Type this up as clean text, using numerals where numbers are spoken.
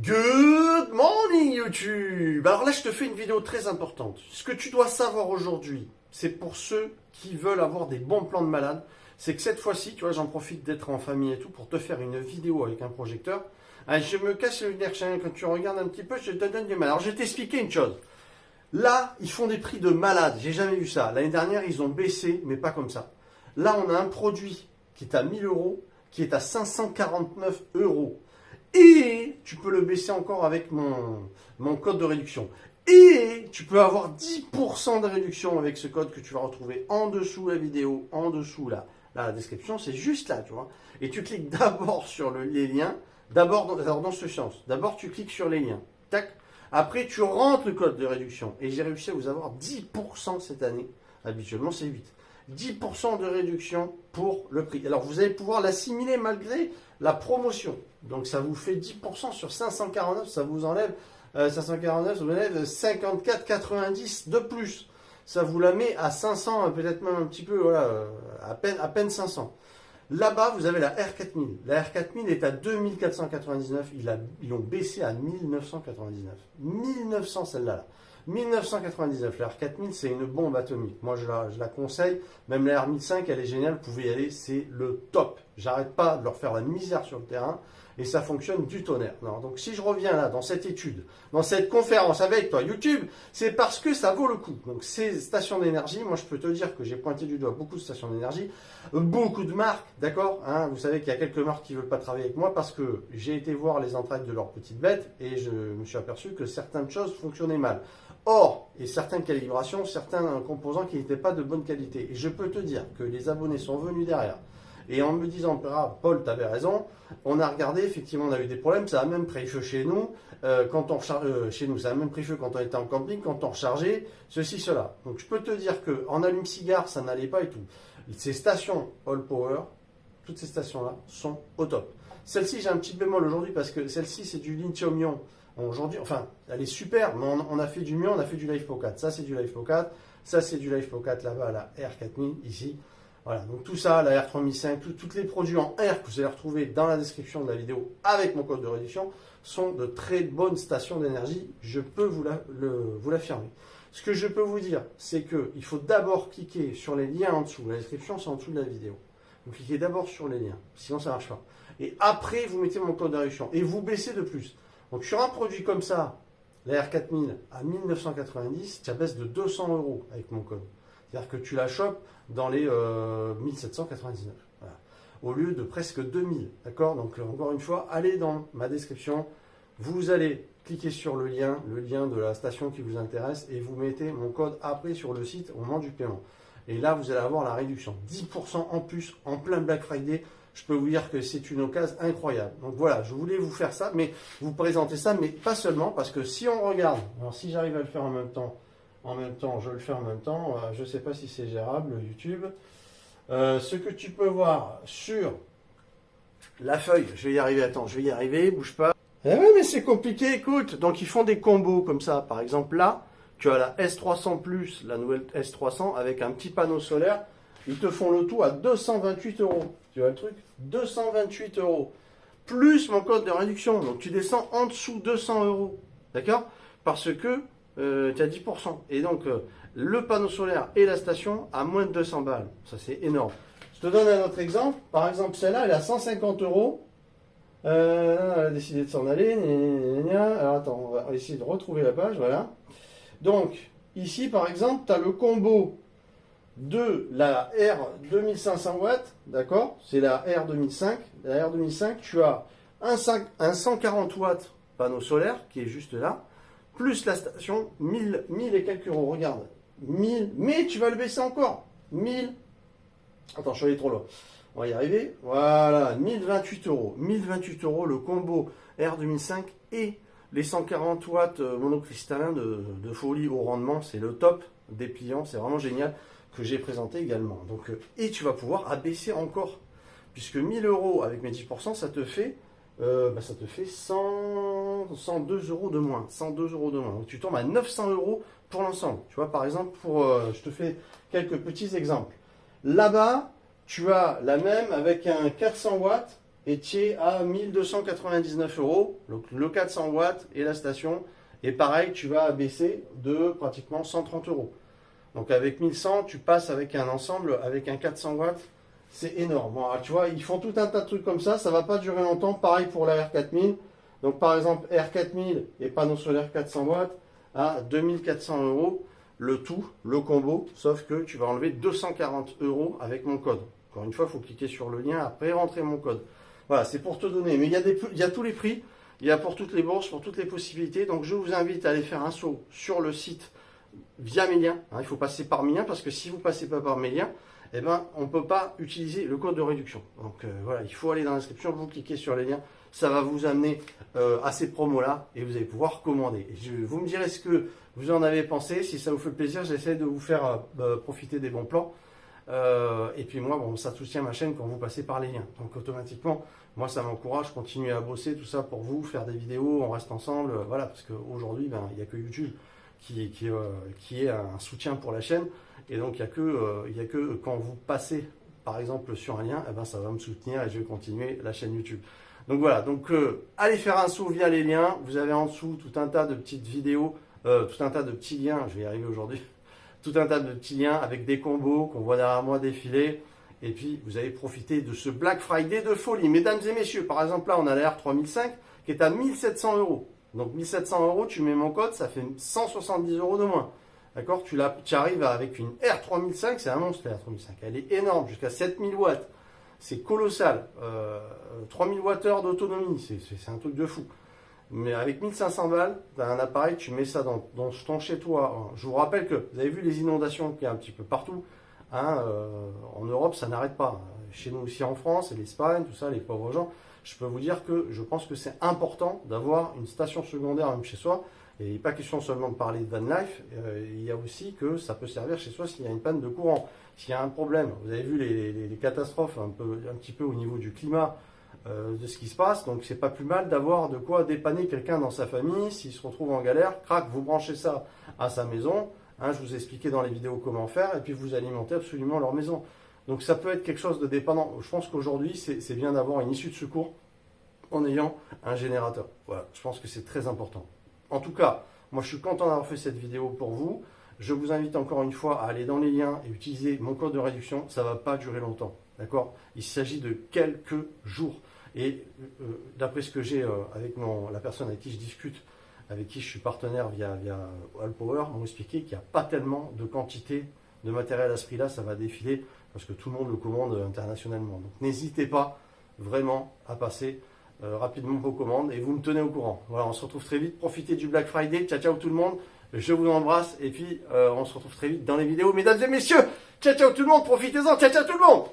Good morning YouTube. Alors là je te fais une vidéo très importante. Ce que tu dois savoir aujourd'hui, c'est pour ceux qui veulent avoir des bons plans de malade, c'est que cette fois-ci, tu vois, j'en profite d'être en famille et tout pour te faire une vidéo avec un projecteur. Ah, je me casse le nerf, quand tu regardes un petit peu, je te donne du mal. Alors je vais t'expliquer une chose. Là, ils font des prix de malade, j'ai jamais vu ça. L'année dernière, ils ont baissé, mais pas comme ça. Là, on a un produit qui est à 1000 euros, qui est à 549 euros. Et tu peux le baisser encore avec mon code de réduction. Et tu peux avoir 10% de réduction avec ce code que tu vas retrouver en dessous la vidéo, en dessous la description. C'est juste là, tu vois. Et tu cliques d'abord sur les liens. D'abord dans ce sens. D'abord, tu cliques sur les liens. Tac. Après, tu rentres le code de réduction. Et j'ai réussi à vous avoir 10% cette année. Habituellement, c'est 8. 10% de réduction pour le prix. Alors, vous allez pouvoir l'assimiler malgré la promotion. Donc, ça vous fait 10% sur 549. Ça vous enlève 549, ça vous enlève 54,90 de plus. Ça vous la met à 500, peut-être même un petit peu, voilà, à peine 500. Là-bas, vous avez la R4000. La R4000 est à 2499. Ils l'ont baissé à 1999. 1900 celle-là. Là. 1999. La R4000, c'est une bombe atomique. Moi, je la conseille. Même la R1005, elle est géniale. Vous pouvez y aller. C'est le top. J'arrête pas de leur faire la misère sur le terrain. Et ça fonctionne du tonnerre. Non, donc si je reviens là, dans cette étude, dans cette conférence avec toi, YouTube, c'est parce que ça vaut le coup. Donc ces stations d'énergie, moi je peux te dire que j'ai pointé du doigt beaucoup de stations d'énergie, beaucoup de marques, d'accord, hein, vous savez qu'il y a quelques marques qui ne veulent pas travailler avec moi parce que j'ai été voir les entrailles de leurs petites bêtes et je me suis aperçu que certaines choses fonctionnaient mal. Or, et certaines calibrations, certains composants qui n'étaient pas de bonne qualité. Et je peux te dire que les abonnés sont venus derrière. Et en me disant, ah, Paul, tu avais raison, on a regardé, effectivement, on a eu des problèmes, ça a même pris feu chez nous, chez nous, ça a même pris feu quand on était en camping, quand on rechargeait, ceci, cela. Donc je peux te dire qu'en allume-cigare, ça n'allait pas et tout. Ces stations All Power, toutes ces stations-là, sont au top. Celle-ci, j'ai un petit bémol aujourd'hui parce que celle-ci, c'est du lithium-ion. Aujourd'hui, enfin, elle est super, mais on a fait du mieux, on a fait du LiFePO 4. Ça, c'est du LiFePO 4. Ça, c'est du LiFePO 4 là-bas, la R4000, ici. Voilà, donc tout ça, la R3005, tous les produits en R que vous allez retrouver dans la description de la vidéo avec mon code de réduction sont de très bonnes stations d'énergie, je peux vous l'affirmer. Ce que je peux vous dire, c'est qu'il faut d'abord cliquer sur les liens en dessous. La description, c'est en dessous de la vidéo. Vous cliquez d'abord sur les liens, sinon ça ne marche pas. Et après, vous mettez mon code de réduction et vous baissez de plus. Donc sur un produit comme ça, la R4000 à 1990, tu baisse de 200 euros avec mon code. C'est-à-dire que tu la chopes dans les 1799. Voilà. Au lieu de presque 2000. D'accord? Donc encore une fois, allez dans ma description. Vous allez cliquer sur le lien de la station qui vous intéresse et vous mettez mon code après sur le site au moment du paiement. Et là, vous allez avoir la réduction. 10% en plus en plein Black Friday. Je peux vous dire que c'est une occasion incroyable. Donc voilà, je voulais vous faire ça, mais vous présenter ça, mais pas seulement, parce que si on regarde, alors si j'arrive à le faire en même temps, je le fais en même temps. Je ne sais pas si c'est gérable, YouTube. Ce que tu peux voir sur la feuille, je vais y arriver, attends, je vais y arriver, bouge pas. Eh oui, mais c'est compliqué, écoute. Donc, ils font des combos comme ça. Par exemple, là, tu as la S300 Plus, la nouvelle S300, avec un petit panneau solaire. Ils te font le tout à 228 euros. Tu vois le truc? 228 euros. Plus mon code de réduction. Donc, tu descends en dessous 200 euros. D'accord? Parce que tu as 10%. Et donc, le panneau solaire et la station à moins de 200 balles. Ça, c'est énorme. Je te donne un autre exemple. Par exemple, celle-là, elle est à 150 euros. Elle a décidé de s'en aller. Alors, attends, on va essayer de retrouver la page. Voilà. Donc, ici, par exemple, tu as le combo de la R2500 watts. D'accord? C'est la R2005. La R2005, tu as un 140 watts panneau solaire qui est juste là. Plus la station, 1000 et quelques euros, regarde, 1000, mais tu vas le baisser encore, 1000, attends, je suis allé trop loin, on va y arriver, voilà, 1028 euros, 1028 euros, le combo R2005 et les 140 watts monocristallin de folie au rendement, c'est le top dépliant, c'est vraiment génial, que j'ai présenté également, donc, et tu vas pouvoir abaisser encore, puisque 1000 euros avec mes 10%, ça te fait 102 euros de moins. 102 euros de moins. Donc tu tombes à 900 euros pour l'ensemble. Tu vois, par exemple, je te fais quelques petits exemples. Là-bas, tu as la même avec un 400 watts et tu es à 1299 euros, donc le 400 watts et la station. Et pareil, tu vas baisser de pratiquement 130 euros. Donc avec 1100, tu passes avec un ensemble, avec un 400 watts, c'est énorme. Bon, alors, tu vois, ils font tout un tas de trucs comme ça va pas durer longtemps. Pareil pour la R4000. Donc par exemple, R4000 et panneaux solaires 400 watts à 2400 euros, le tout, le combo, sauf que tu vas enlever 240 euros avec mon code. Encore une fois, il faut cliquer sur le lien, après rentrer mon code. Voilà, c'est pour te donner. Mais il y a tous les prix, il y a pour toutes les bourses, pour toutes les possibilités. Donc je vous invite à aller faire un saut sur le site via mes liens. Il faut passer par mes liens parce que si vous ne passez pas par mes liens, eh ben, on ne peut pas utiliser le code de réduction. Donc voilà, il faut aller dans la description, vous cliquez sur les liens, ça va vous amener à ces promos-là et vous allez pouvoir commander. Vous me direz ce que vous en avez pensé, si ça vous fait plaisir, j'essaie de vous faire profiter des bons plans. Et puis moi, bon, ça soutient ma chaîne quand vous passez par les liens. Donc automatiquement, moi ça m'encourage, continuer à bosser, tout ça pour vous, faire des vidéos, on reste ensemble, voilà, parce qu'aujourd'hui, ben, il n'y a que YouTube qui est un soutien pour la chaîne. Et donc il n'y a que quand vous passez par exemple sur un lien, eh ben, ça va me soutenir et je vais continuer la chaîne YouTube. Donc voilà, donc allez faire un saut via les liens. Vous avez en dessous tout un tas de petites vidéos, tout un tas de petits liens, je vais y arriver aujourd'hui, tout un tas de petits liens avec des combos qu'on voit derrière moi défiler. Et puis vous allez profiter de ce Black Friday de folie. Mesdames et messieurs, par exemple là on a la R3005 qui est à 1700 euros. Donc 1700 euros, tu mets mon code, ça fait 170 euros de moins. D'accord, tu arrives avec une R3005, c'est un monstre la R3005. Elle est énorme, jusqu'à 7000 watts. C'est colossal. 3000 Wh d'autonomie, c'est un truc de fou. Mais avec 1500 balles, tu as un appareil, tu mets ça dans ton chez toi. Je vous rappelle que vous avez vu les inondations qu'il y a un petit peu partout. Hein, en Europe, ça n'arrête pas. Chez nous aussi en France, et l'Espagne, tout ça, les pauvres gens. Je peux vous dire que je pense que c'est important d'avoir une station secondaire même chez soi. Et il n'est pas question seulement de parler de van life, il y a aussi que ça peut servir chez soi s'il y a une panne de courant, s'il y a un problème. Vous avez vu les catastrophes un petit peu au niveau du climat, de ce qui se passe, donc c'est pas plus mal d'avoir de quoi dépanner quelqu'un dans sa famille, s'il se retrouve en galère, crac, vous branchez ça à sa maison, hein, je vous ai expliqué dans les vidéos comment faire, et puis vous alimentez absolument leur maison. Donc ça peut être quelque chose de dépendant. Je pense qu'aujourd'hui, c'est bien d'avoir une issue de secours en ayant un générateur. Voilà, je pense que c'est très important. En tout cas, moi je suis content d'avoir fait cette vidéo pour vous. Je vous invite encore une fois à aller dans les liens et utiliser mon code de réduction. Ça ne va pas durer longtemps. D'accord? Il s'agit de quelques jours. Et d'après ce que j'ai avec la personne avec qui je discute, avec qui je suis partenaire via Allpower, m'ont expliqué qu'il n'y a pas tellement de quantité de matériel à ce prix-là. Ça va défiler parce que tout le monde le commande internationalement. Donc n'hésitez pas vraiment à passer rapidement vos commandes et vous me tenez au courant. Voilà, on se retrouve très vite. Profitez du Black Friday. Ciao, ciao tout le monde. Je vous embrasse et puis on se retrouve très vite dans les vidéos. Mesdames et messieurs, ciao, ciao tout le monde. Profitez-en. Ciao, ciao tout le monde.